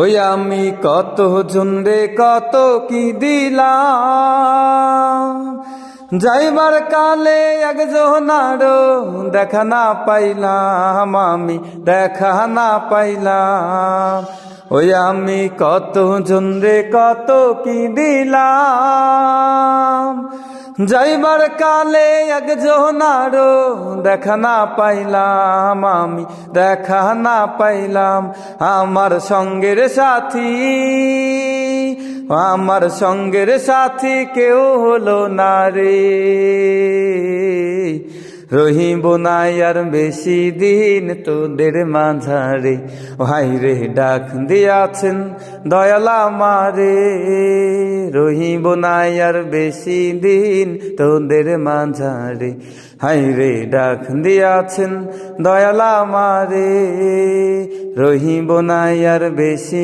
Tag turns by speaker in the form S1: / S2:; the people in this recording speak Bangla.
S1: ওই আমি কত জনরে কত কি দিলাম, যাইবার কালে একজনারও দেখা না পাইলাম, আমি দেখা না পাইলাম। ওই আমি কত জনরে কত কি দিলাম, যাইবার কালে একজনারও দেখা না পাইলাম, আমি দেখা না পাইলাম। আমার সঙ্গের সাথী, আমার সঙ্গের সাথী কেউ হলো না রে, রহিব না আর বেশি দিন তোদের মাঝারে। ভাই রে ডাক দিয়াছেন দয়াল আমারে, রহিব না আর বেশি দিন তোদের মাঝারে। হাই রে ডাক দিয়াছেন দয়াল আমারে, রহিব না আর বেশি